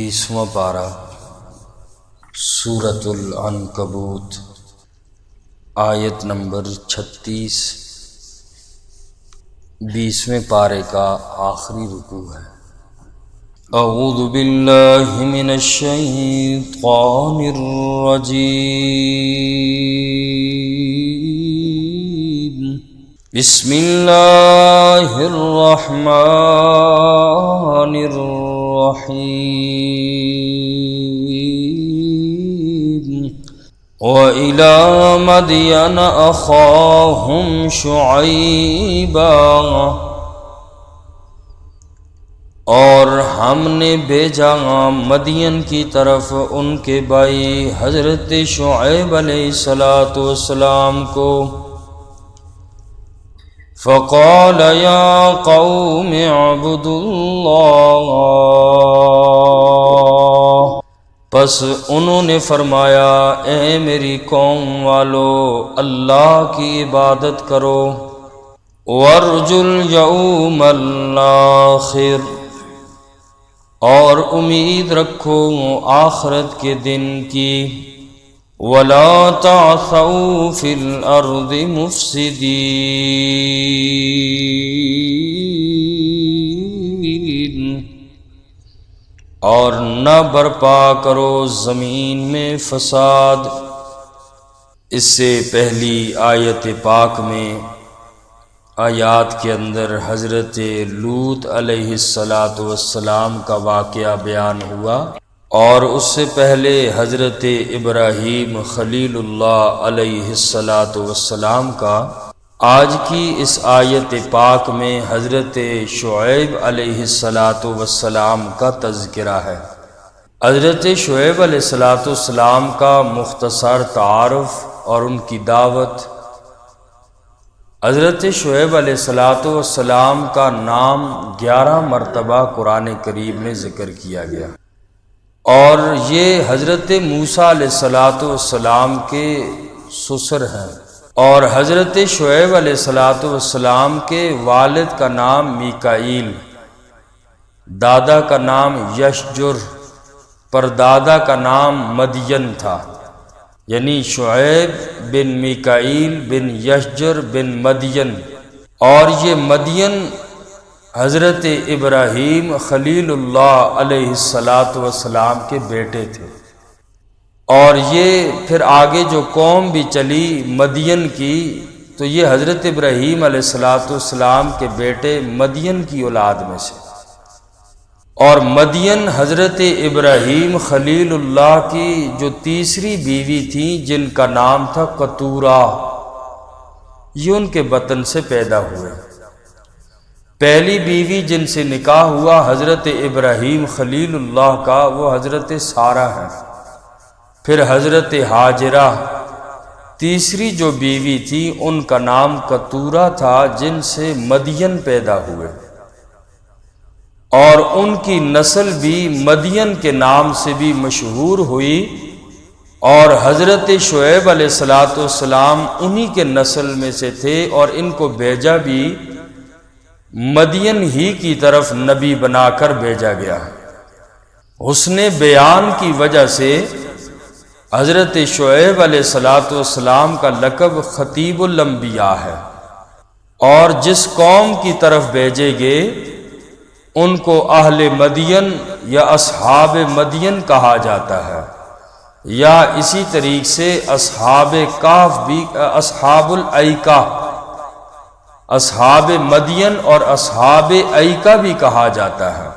20واں پارہ سورۃ العنکبوت آیت نمبر 36 20ویں پارے کا آخری رکوع ہے۔ اعوذ باللہ من الشیطان الرجیم بسم اللہ الرحمن الرحیم وَإِلَى مَدْيَنَ أَخَاهُمْ شُعَيْبًا، اور ہم نے بھیجا مدین کی طرف ان کے بھائی حضرت شعیب علیہ السلام کو۔ فَقَالَ يَا قَوْمِ اعْبُدُوا اللَّهَ، پس انہوں نے فرمایا اے میری قوم والو اللہ کی عبادت کرو، وَارْجُوا الْيَوْمَ الْآخِرَ، اور امید رکھو آخرت کے دن کی، وَلَا تَعْثَوْا فِي الْأَرْضِ مُفْسِدِينَ، اور نہ برپا کرو زمین میں فساد۔ اس سے پہلی آیت پاک میں آیات کے اندر حضرت لوط علیہ السلام کا واقعہ بیان ہوا، اور اس سے پہلے حضرت ابراہیم خلیل اللہ علیہ السلام کا۔ آج کی اس آیت پاک میں حضرت شعیب علیہ السلام کا تذکرہ ہے۔ حضرت شعیب علیہ السلام کا مختصر تعارف اور ان کی دعوت۔ حضرت شعیب علیہ السلام کا نام 11 مرتبہ قرآن کریم میں ذکر کیا گیا، اور یہ حضرت موسیٰ علیہ السلام کے سسر ہیں، اور حضرت شعیب علیہ السلام کے والد کا نام میکائیل، دادا کا نام یشجر، پردادا کا نام مدین تھا، یعنی شعیب بن میکائیل بن یشجر بن مدین، اور یہ مدین حضرت ابراہیم خلیل اللہ علیہ السلام کے بیٹے تھے۔ اور یہ پھر آگے جو قوم بھی چلی مدین کی، تو یہ حضرت ابراہیم علیہ السلام کے بیٹے مدین کی اولاد میں سے، اور مدین حضرت ابراہیم خلیل اللہ کی جو تیسری بیوی تھی جن کا نام تھا قطورہ، یہ ان کے بطن سے پیدا ہوئے۔ پہلی بیوی جن سے نکاح ہوا حضرت ابراہیم خلیل اللہ کا، وہ حضرت سارہ ہے۔ پھر حضرت ہاجرہ تیسری جو بیوی تھی، ان کا نام قطورہ تھا، جن سے مدین پیدا ہوئے، اور ان کی نسل بھی مدین کے نام سے بھی مشہور ہوئی، اور حضرت شعیب علیہ السلام انہی کے نسل میں سے تھے، اور ان کو بھیجا بھی مدین ہی کی طرف نبی بنا کر بھیجا گیا۔ حسن بیان کی وجہ سے حضرت شعیب علیہ السلام کا لقب خطیب الانبیاء ہے، اور جس قوم کی طرف بھیجے گئے ان کو اہل مدین یا اصحاب مدین کہا جاتا ہے، یا اسی طریقے سے اصحاب کہف بھی، اصحاب الایکہ، اصحاب مدین اور اصحاب ایکہ بھی کہا جاتا ہے۔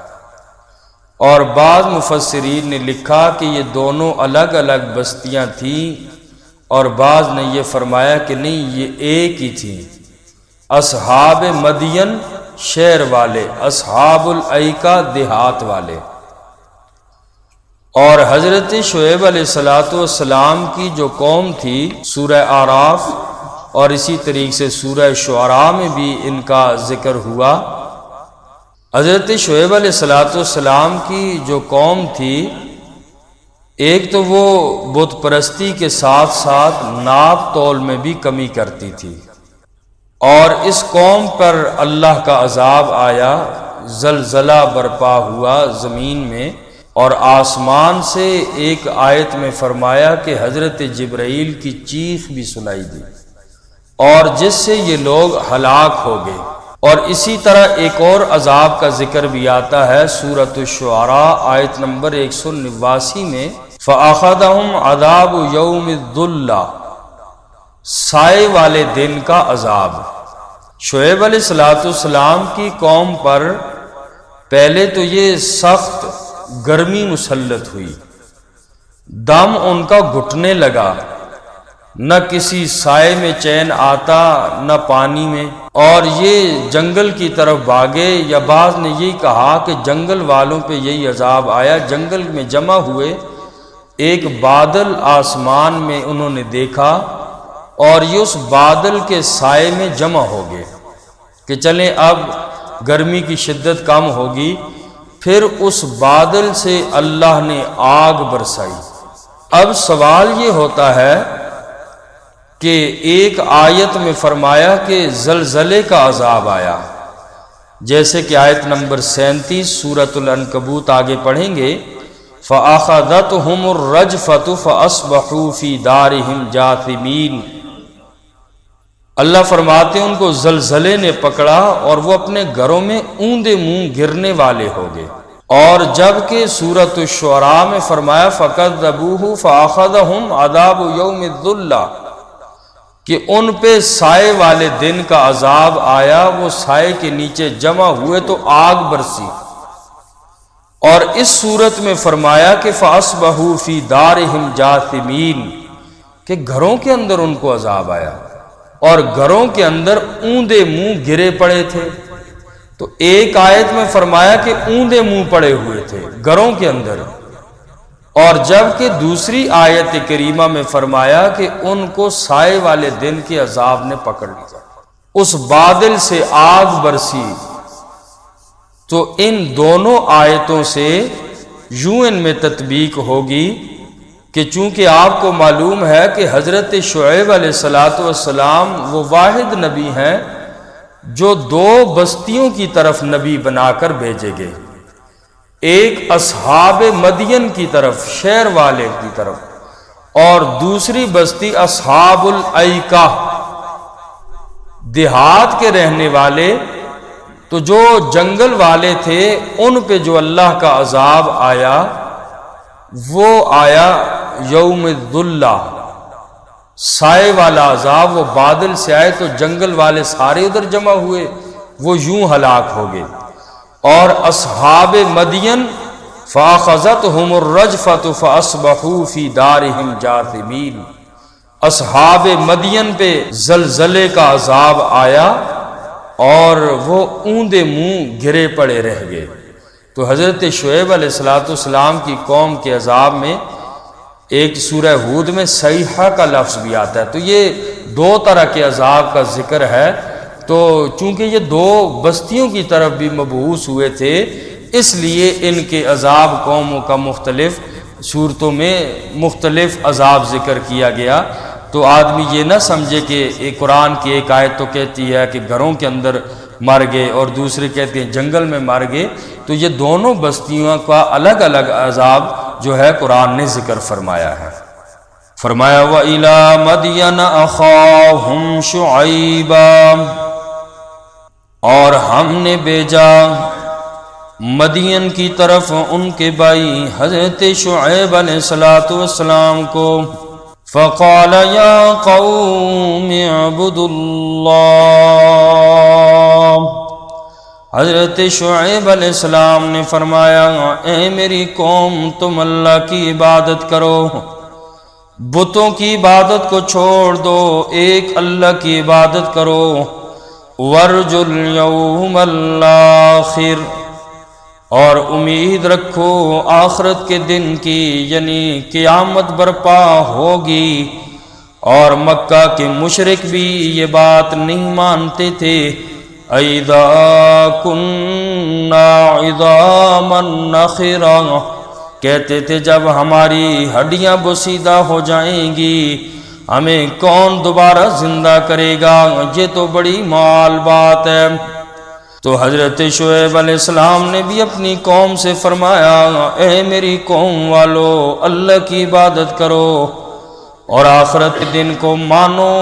اور بعض مفسرین نے لکھا کہ یہ دونوں الگ الگ بستیاں تھیں، اور بعض نے یہ فرمایا کہ نہیں، یہ ایک ہی تھیں۔ اصحاب مدین شہر والے، اصحاب الایکہ دیہات والے۔ اور حضرت شعیب علیہ السلام کی جو قوم تھی، سورہ اعراف اور اسی طریقے سے سورہ شعراء میں بھی ان کا ذکر ہوا۔ حضرت شعیب علیہ السلام کی جو قوم تھی، ایک تو وہ بت پرستی کے ساتھ ساتھ ناپ تول میں بھی کمی کرتی تھی، اور اس قوم پر اللہ کا عذاب آیا، زلزلہ برپا ہوا زمین میں، اور آسمان سے ایک آیت میں فرمایا کہ حضرت جبرائیل کی چیخ بھی سنائی دی اور جس سے یہ لوگ ہلاک ہو گئے۔ اور اسی طرح ایک اور عذاب کا ذکر بھی آتا ہے سورۃ الشعراء آیت نمبر 189 میں، فَأَخَذَهُمْ عَذَابُ يَوْمِ الظُّلَّةِ، سائے والے دن کا عذاب۔ شعیب علیہ السلام کی قوم پر پہلے تو یہ سخت گرمی مسلط ہوئی، دم ان کا گھٹنے لگا، نہ کسی سائے میں چین آتا نہ پانی میں، اور یہ جنگل کی طرف بھاگے، یا بعض نے یہی کہا کہ جنگل والوں پہ یہی عذاب آیا، جنگل میں جمع ہوئے، ایک بادل آسمان میں انہوں نے دیکھا اور یہ اس بادل کے سائے میں جمع ہو گئے کہ چلیں اب گرمی کی شدت کم ہوگی۔ پھر اس بادل سے اللہ نے آگ برسائی۔ اب سوال یہ ہوتا ہے کہ ایک آیت میں فرمایا کہ زلزلے کا عذاب آیا، جیسے کہ آیت نمبر 37 سورۃ العنکبوت آگے پڑھیں گے، فَأَخَذَتْهُمُ الرَّجْفَةُ فَأَصْبَحُوا فِي دَارِهِمْ جَاثِمِينَ۔ اللہ فرماتے ہیں ان کو زلزلے نے پکڑا اور وہ اپنے گھروں میں اوندے منہ گرنے والے ہو گئے۔ اور جبکہ سورۃ الشعراء میں فرمایا فَكَذَّبُوهُ فَأَخَذَهُمْ عَذَابُ يَوْمِ الظُّلَّةِ کہ ان پہ سائے والے دن کا عذاب آیا، وہ سائے کے نیچے جمع ہوئے تو آگ برسی۔ اور اس صورت میں فرمایا کہ فَأَصْبَحُوا فِي دَارِهِمْ جَاثِمِينَ کہ گھروں کے اندر ان کو عذاب آیا اور گھروں کے اندر اوندے منہ گرے پڑے تھے۔ تو ایک آیت میں فرمایا کہ اوندے منہ پڑے ہوئے تھے گھروں کے اندر، اور جبکہ دوسری آیت کریمہ میں فرمایا کہ ان کو سائے والے دن کے عذاب نے پکڑ لیا، اس بادل سے آگ برسی۔ تو ان دونوں آیتوں سے یوں ان میں تطبیق ہوگی کہ چونکہ آپ کو معلوم ہے کہ حضرت شعیب علیہ السلام وہ واحد نبی ہیں جو دو بستیوں کی طرف نبی بنا کر بھیجے گئے، ایک اصحاب مدین کی طرف شہر والے کی طرف، اور دوسری بستی اصحاب الایکہ دیہات کے رہنے والے۔ تو جو جنگل والے تھے ان پہ جو اللہ کا عذاب آیا وہ آیا یوم الظلہ، سائے والا عذاب، وہ بادل سے آئے تو جنگل والے سارے ادھر جمع ہوئے، وہ یوں ہلاک ہو گئے۔ اور اصحاب مدین فَأَخَذَتْهُمُ الرَّجْفَةُ فَأَصْبَحُوا فِي دَارِهِمْ جَاثِمِينَ، اصحاب مدین پہ زلزلے کا عذاب آیا اور وہ اوندے منہ گرے پڑے رہ گئے۔ تو حضرت شعیب علیہ السلام کی قوم کے عذاب میں ایک سورہ ہود میں صیحہ کا لفظ بھی آتا ہے۔ تو یہ دو طرح کے عذاب کا ذکر ہے۔ تو چونکہ یہ دو بستیوں کی طرف بھی مبعوث ہوئے تھے، اس لیے ان کے عذاب قوموں کا مختلف صورتوں میں مختلف عذاب ذکر کیا گیا۔ تو آدمی یہ نہ سمجھے کہ ایک قرآن کی ایک آیت تو کہتی ہے کہ گھروں کے اندر مر گئے اور دوسری کہتے ہیں جنگل میں مر گئے، تو یہ دونوں بستیوں کا الگ الگ عذاب جو ہے قرآن نے ذکر فرمایا ہے۔ فرمایا وَإِلَى مَدْيَنَ أَخَاهُمْ شُعَيْبًا، اور ہم نے بھیجا مدین کی طرف ان کے بھائی حضرت شعیب علیہ السلام کو، فَقَالَ يَا قَوْمِ اعْبُدُوا اللَّهَ، حضرت شعیب علیہ السلام نے فرمایا اے میری قوم تم اللہ کی عبادت کرو، بتوں کی عبادت کو چھوڑ دو، ایک اللہ کی عبادت کرو، وَارْجُوا الْيَوْمَ الْآخِرَ، اور امید رکھو آخرت کے دن کی، یعنی قیامت برپا ہوگی۔ اور مکہ کے مشرک بھی یہ بات نہیں مانتے تھے، اِذَا كُنَّا عِظَامًا نَخِرًا، کہتے تھے جب ہماری ہڈیاں بوسیدہ ہو جائیں گی ہمیں کون دوبارہ زندہ کرے گا، یہ تو بڑی محال بات ہے۔ تو حضرت شعیب علیہ السلام نے بھی اپنی قوم سے فرمایا، اے میری قوم والو، اللہ کی عبادت کرو اور آخرت کے دن کو مانو،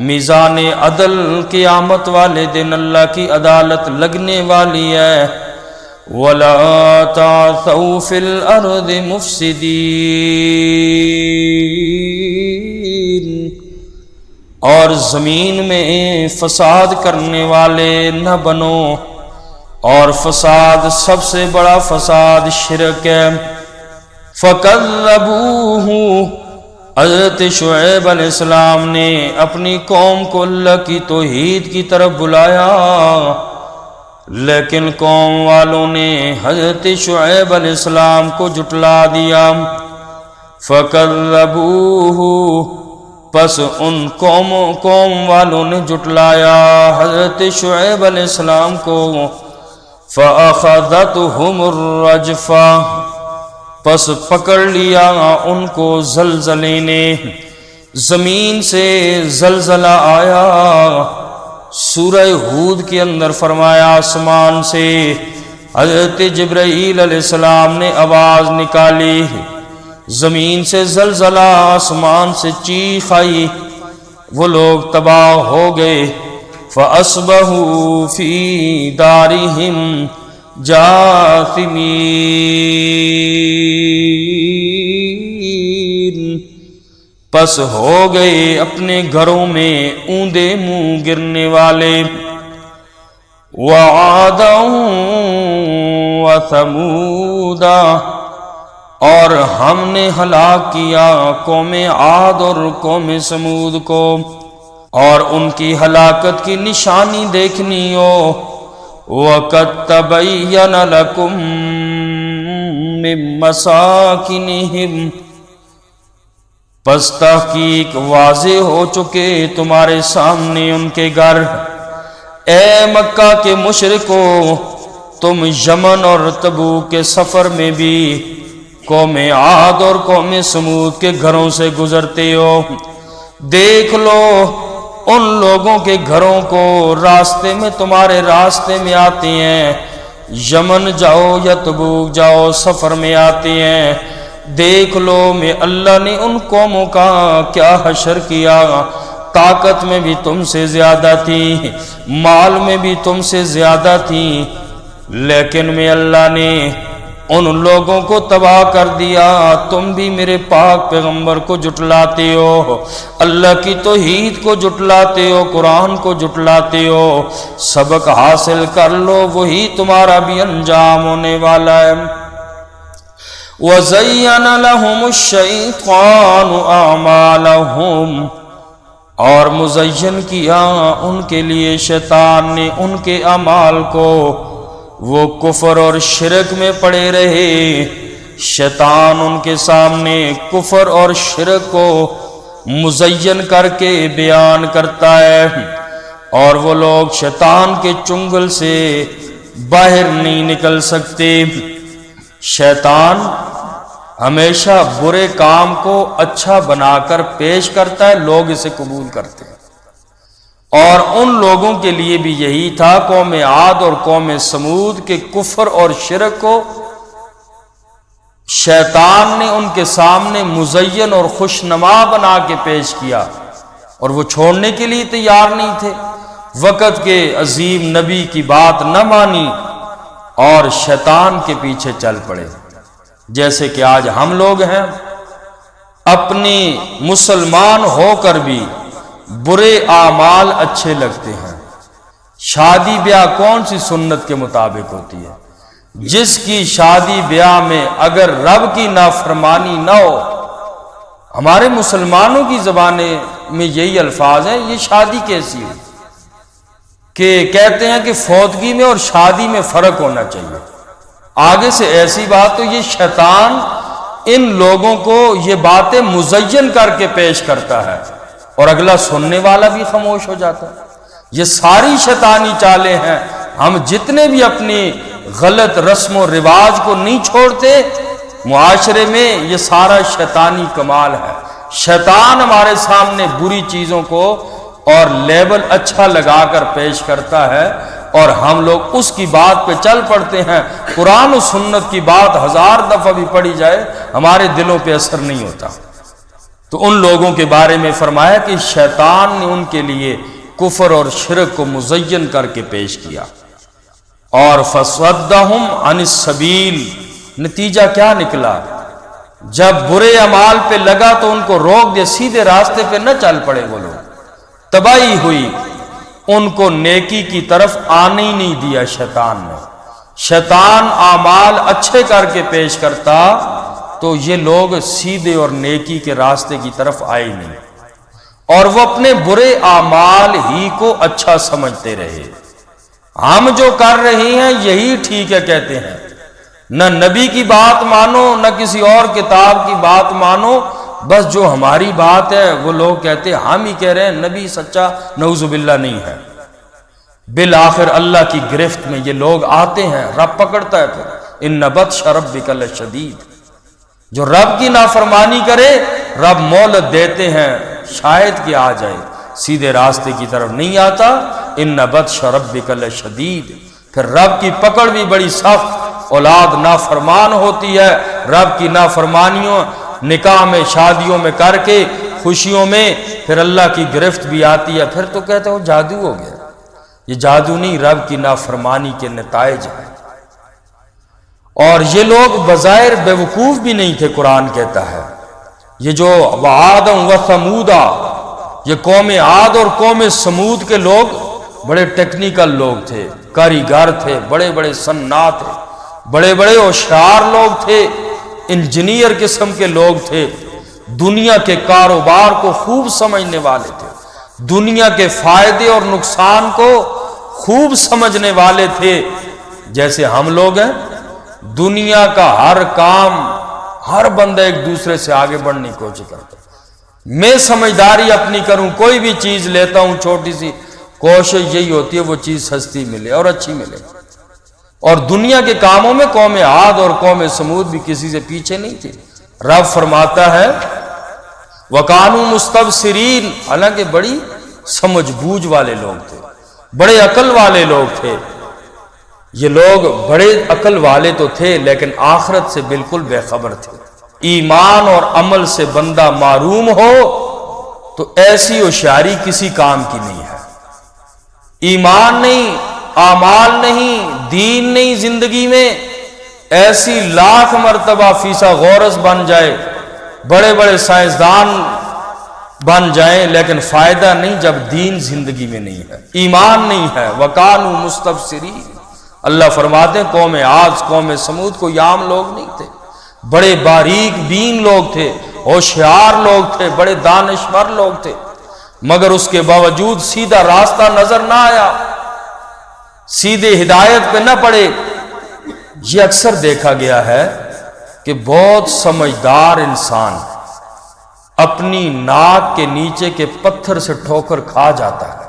میزان عدل قیامت والے دن اللہ کی عدالت لگنے والی ہے۔ وَلَا تَعْثَوْا فِي الْأَرْضِ مُفْسِدِينَ، اور زمین میں فساد کرنے والے نہ بنو، اور فساد سب سے بڑا فساد شرک ہے۔ فَكَذَّبُوهُ، حضرت شعیب علیہ السلام نے اپنی قوم کو اللہ کی توحید کی طرف بلایا، لیکن قوم والوں نے حضرت شعیب علیہ السلام کو جھٹلا دیا۔ فَكَذَّبُوهُ، پس ان قوم والوں نے جھٹلایا حضرت شعیب علیہ السلام کو۔ فَأَخَذَتْهُمُ الرَّجْفَةُ، پس پکڑ لیا ان کو زلزلے نے، زمین سے زلزلہ آیا۔ سورہ ہود کے اندر فرمایا آسمان سے حضرت جبرائیل علیہ السلام نے آواز نکالی، زمین سے زلزلہ، آسمان سے چیخ آئی، وہ لوگ تباہ ہو گئے۔ فَأَصْبَحُوا فِي دَارِهِمْ جاثمین، پس ہو گئے اپنے گھروں میں اوندے منہ گرنے والے۔ وَعَادًا وَثَمُودًا، اور ہم نے ہلاک کیا قوم عاد اور قوم سمود کو، اور ان کی ہلاکت کی نشانی دیکھنی ہو۔ وَقَدْ تَبَيَّنَ لَكُم مِّن مَّسَاكِنِهِمْ، پس تحقیق واضح ہو چکے تمہارے سامنے ان کے گھر۔ اے مکہ کے مشرکو، تم یمن اور تبوک کے سفر میں بھی قوم عاد اور قوم سمود کے گھروں سے گزرتے ہو، دیکھ لو ان لوگوں کے گھروں کو، راستے میں تمہارے راستے میں آتے ہیں، یمن جاؤ یا تبوک جاؤ سفر میں آتے ہیں، دیکھ لو میں اللہ نے ان قوموں کا کیا حشر کیا۔ طاقت میں بھی تم سے زیادہ تھی، مال میں بھی تم سے زیادہ تھی، لیکن میں اللہ نے ان لوگوں کو تباہ کر دیا۔ تم بھی میرے پاک پیغمبر کو جھٹلاتے ہو، اللہ کی توحید کو جھٹلاتے ہو، قرآن کو جھٹلاتے ہو۔ سبق حاصل کر لو، وہی تمہارا بھی انجام ہونے والا ہے۔ وَزَيَّنَ لَهُمُ الشَّيْطَانُ أَعْمَالَهُمْ، اور مزین کیا ان کے لیے شیطان نے ان کے اعمال کو، وہ کفر اور شرک میں پڑے رہے۔ شیطان ان کے سامنے کفر اور شرک کو مزین کر کے بیان کرتا ہے، اور وہ لوگ شیطان کے چنگل سے باہر نہیں نکل سکتے۔ شیطان ہمیشہ برے کام کو اچھا بنا کر پیش کرتا ہے، لوگ اسے قبول کرتے ہیں، اور ان لوگوں کے لیے بھی یہی تھا۔ قوم عاد اور قوم سمود کے کفر اور شرک کو شیطان نے ان کے سامنے مزین اور خوشنما بنا کے پیش کیا، اور وہ چھوڑنے کے لیے تیار نہیں تھے۔ وقت کے عظیم نبی کی بات نہ مانی اور شیطان کے پیچھے چل پڑے، جیسے کہ آج ہم لوگ ہیں، اپنی مسلمان ہو کر بھی برے اعمال اچھے لگتے ہیں۔ شادی بیاہ کون سی سنت کے مطابق ہوتی ہے؟ جس کی شادی بیاہ میں اگر رب کی نافرمانی نہ ہو، ہمارے مسلمانوں کی زبانیں میں یہی الفاظ ہیں، یہ شادی کیسی ہوئی کہ کہتے ہیں کہ فوتگی میں اور شادی میں فرق ہونا چاہیے۔ آگے سے ایسی بات، تو یہ شیطان ان لوگوں کو یہ باتیں مزین کر کے پیش کرتا ہے، اور اگلا سننے والا بھی خاموش ہو جاتا ہے۔ یہ ساری شیطانی چالیں ہیں۔ ہم جتنے بھی اپنی غلط رسم و رواج کو نہیں چھوڑتے معاشرے میں، یہ سارا شیطانی کمال ہے۔ شیطان ہمارے سامنے بری چیزوں کو اور لیبل اچھا لگا کر پیش کرتا ہے، اور ہم لوگ اس کی بات پہ چل پڑتے ہیں۔ قرآن و سنت کی بات 1000 دفعہ بھی پڑھی جائے ہمارے دلوں پہ اثر نہیں ہوتا۔ تو ان لوگوں کے بارے میں فرمایا کہ شیطان نے ان کے لیے کفر اور شرک کو مزین کر کے پیش کیا، اور فصدہم عن السبیل، نتیجہ کیا نکلا؟ جب برے اعمال پہ لگا تو ان کو روک دیا، سیدھے راستے پہ نہ چل پڑے وہ لوگ، تباہی ہوئی، ان کو نیکی کی طرف آنے ہی نہیں دیا شیطان نے۔ شیطان اعمال اچھے کر کے پیش کرتا تو یہ لوگ سیدھے اور نیکی کے راستے کی طرف آئے نہیں، اور وہ اپنے برے اعمال ہی کو اچھا سمجھتے رہے۔ ہم جو کر رہے ہیں یہی ٹھیک ہے کہتے ہیں، نہ نبی کی بات مانو نہ کسی اور کتاب کی بات مانو، بس جو ہماری بات ہے وہ لوگ کہتے ہیں ہم ہی کہہ رہے ہیں، نبی سچا نعوذ باللہ نہیں ہے۔ بالآخر اللہ کی گرفت میں یہ لوگ آتے ہیں، رب پکڑتا ہے پھر۔ ان بطش ربک لشدید، جو رب کی نافرمانی کرے رب مہلت دیتے ہیں شاید کہ آ جائے، سیدھے راستے کی طرف نہیں آتا۔ ان بطش ربک لشدید، پھر رب کی پکڑ بھی بڑی سخت، اولاد نافرمان ہوتی ہے، رب کی نافرمانیوں نکاح میں شادیوں میں کر کے خوشیوں میں پھر اللہ کی گرفت بھی آتی ہے، پھر تو کہتے ہو جادو ہو گیا۔ یہ جادو نہیں، رب کی نافرمانی کے نتائج ہیں۔ اور یہ لوگ بظاہر بیوقوف بھی نہیں تھے، قرآن کہتا ہے یہ جو وعاد و ثمودا، یہ قوم عاد اور قوم سمود کے لوگ بڑے ٹیکنیکل لوگ تھے، کاریگر تھے، بڑے بڑے صناع تھے، بڑے بڑے ہوشیار لوگ تھے، انجینئر قسم کے لوگ تھے، دنیا کے کاروبار کو خوب سمجھنے والے تھے، دنیا کے فائدے اور نقصان کو خوب سمجھنے والے تھے۔ جیسے ہم لوگ ہیں، دنیا کا ہر کام، ہر بندہ ایک دوسرے سے آگے بڑھنے کی کوشش کرتا ہے۔ میں سمجھداری اپنی کروں، کوئی بھی چیز لیتا ہوں چھوٹی سی، کوشش یہی ہوتی ہے وہ چیز سستی ملے اور اچھی ملے۔ اور دنیا کے کاموں میں قوم عاد اور قوم سمود بھی کسی سے پیچھے نہیں تھی۔ رب فرماتا ہے وَكَانُوا مُسْتَبْصِرِينَ، حالانکہ بڑی سمجھ بوجھ والے لوگ تھے، بڑے عقل والے لوگ تھے۔ یہ لوگ بڑے عقل والے تو تھے لیکن آخرت سے بالکل بے خبر تھے۔ ایمان اور عمل سے بندہ معروم ہو تو ایسی ہوشیاری کسی کام کی نہیں ہے۔ ایمان نہیں، اعمال نہیں، دین نہیں، زندگی میں ایسی لاکھ مرتبہ فیسا غورس بن جائے، بڑے بڑے سائنسدان بن جائیں، لیکن فائدہ نہیں جب دین زندگی میں نہیں ہے، ایمان نہیں ہے۔ وَكَانُوا مُسْتَبْصِرِينَ، اللہ فرماتے ہیں قوم عاد قوم سمود کوئی عام لوگ نہیں تھے، بڑے باریک بین لوگ تھے، ہوشیار لوگ تھے، بڑے دانشور لوگ تھے، مگر اس کے باوجود سیدھا راستہ نظر نہ آیا، سیدھے ہدایت پہ نہ پڑے۔ یہ اکثر دیکھا گیا ہے کہ بہت سمجھدار انسان اپنی ناک کے نیچے کے پتھر سے ٹھوکر کھا جاتا ہے،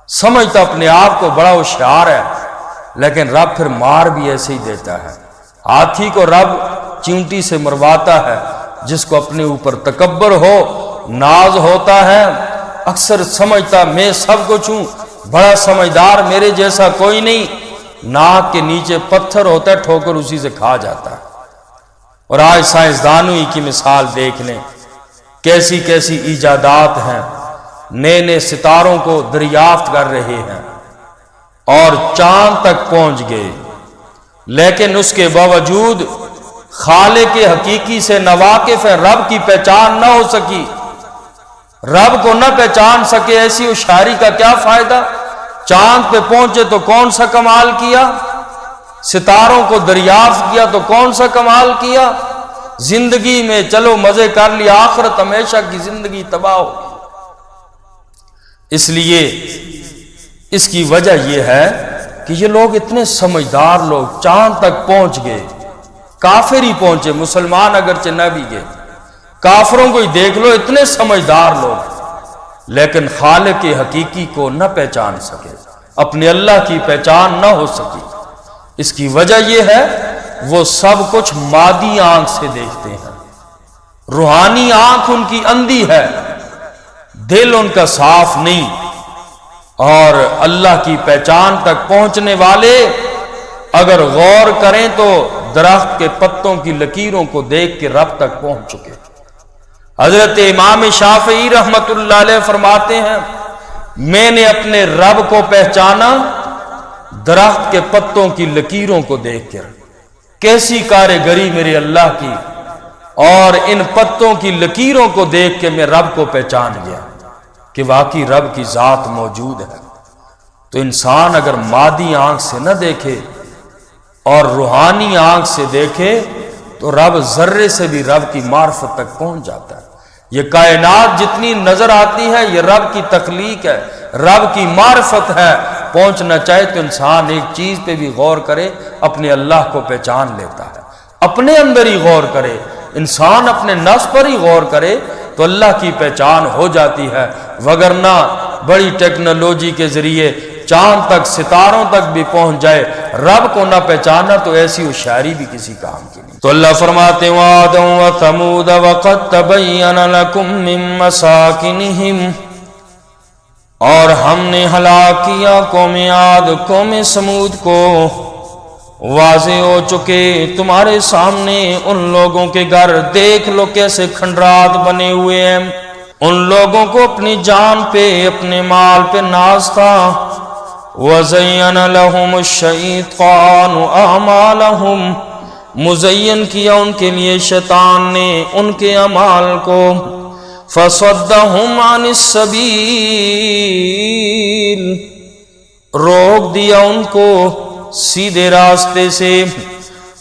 سمجھتا اپنے آپ کو بڑا ہوشیار ہے، لیکن رب پھر مار بھی ایسے ہی دیتا ہے۔ ہاتھی کو رب چیونٹی سے مرواتا ہے، جس کو اپنے اوپر تکبر ہو، ناز ہوتا ہے، اکثر سمجھتا میں سب کچھ ہوں، بڑا سمجھدار، میرے جیسا کوئی نہیں، ناک کے نیچے پتھر ہوتا ہے، ٹھوکر اسی سے کھا جاتا ہے۔ اور آج سائنسدانوں کی مثال دیکھ لیں، کیسی کیسی ایجادات ہیں، نئے نئے ستاروں کو دریافت کر رہے ہیں اور چاند تک پہنچ گئے، لیکن اس کے باوجود خالق حقیقی سے ناواقف ہے، رب کی پہچان نہ ہو سکی، رب کو نہ پہچان سکے، ایسی ہوشیاری کا کیا فائدہ؟ چاند پہ پہنچے تو کون سا کمال کیا، ستاروں کو دریافت کیا تو کون سا کمال کیا، زندگی میں چلو مزے کر لیا، آخرت ہمیشہ کی زندگی تباہ ہو۔ اس لیے اس کی وجہ یہ ہے کہ یہ لوگ اتنے سمجھدار لوگ چاند تک پہنچ گئے، کافر ہی پہنچے، مسلمان اگرچہ نہ بھی گئے، کافروں کو ہی دیکھ لو، اتنے سمجھدار لوگ، لیکن خالق حقیقی کو نہ پہچان سکے، اپنے اللہ کی پہچان نہ ہو سکی۔ اس کی وجہ یہ ہے وہ سب کچھ مادی آنکھ سے دیکھتے ہیں، روحانی آنکھ ان کی اندھی ہے، دل ان کا صاف نہیں، اور اللہ کی پہچان تک پہنچنے والے اگر غور کریں تو درخت کے پتوں کی لکیروں کو دیکھ کے رب تک پہنچ چکے۔ حضرت امام شافعی رحمت اللہ علیہ فرماتے ہیں میں نے اپنے رب کو پہچانا درخت کے پتوں کی لکیروں کو دیکھ کر، کیسی کارگری میرے اللہ کی، اور ان پتوں کی لکیروں کو دیکھ کے میں رب کو پہچان گیا کہ واقعی رب کی ذات موجود ہے۔ تو انسان اگر مادی آنکھ سے نہ دیکھے اور روحانی آنکھ سے دیکھے تو رب ذرے سے بھی رب کی معرفت تک پہنچ جاتا ہے۔ یہ کائنات جتنی نظر آتی ہے یہ رب کی تخلیق ہے، رب کی معرفت ہے۔ پہنچنا چاہے تو انسان ایک چیز پہ بھی غور کرے، اپنے اللہ کو پہچان لیتا ہے، اپنے اندر ہی غور کرے، انسان اپنے نفس پر ہی غور کرے تو اللہ کی پہچان ہو جاتی ہے، وگرنہ بڑی ٹیکنالوجی کے ذریعے چاند تک ستاروں تک بھی پہنچ جائے، رب کو نہ پہچانا تو ایسی ہوشیاری بھی کسی کام کی نہیں۔ تو اللہ فرماتے وعاد و ثمود وقد تبین لکم من مساکنہم، اور ہم نے ہلاک کیا قوم عاد قوم سمود کو، واضح ہو چکے تمہارے سامنے ان لوگوں کے گھر، دیکھ لو کیسے کھنڈرات بنے ہوئے ہیں۔ ان لوگوں کو اپنی جان پہ اپنے مال پہ ناز تھا۔ وَزَيَّنَ لَهُمُ الشَّيْطَانُ أَعْمَالَهُمْ، مزین کیا ان کے لیے شیطان نے ان کے اعمال کو، فَصَدَّهُمْ عَنِ السَّبِيلِ، روک دیا ان کو سیدھے راستے سے،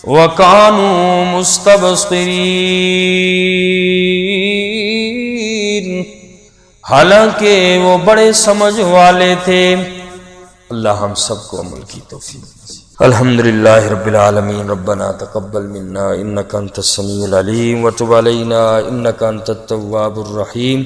وَكَانُوا مُسْتَبْصِرِينَ، حالانکہ وہ بڑے سمجھ والے تھے۔ اللہ ہم سب کو عمل کی توفیق دے۔ الحمدللہ رب العالمین، ربنا تقبل منا انک انت السمیع العلیم وتب علینا انک انت التواب الرحیم۔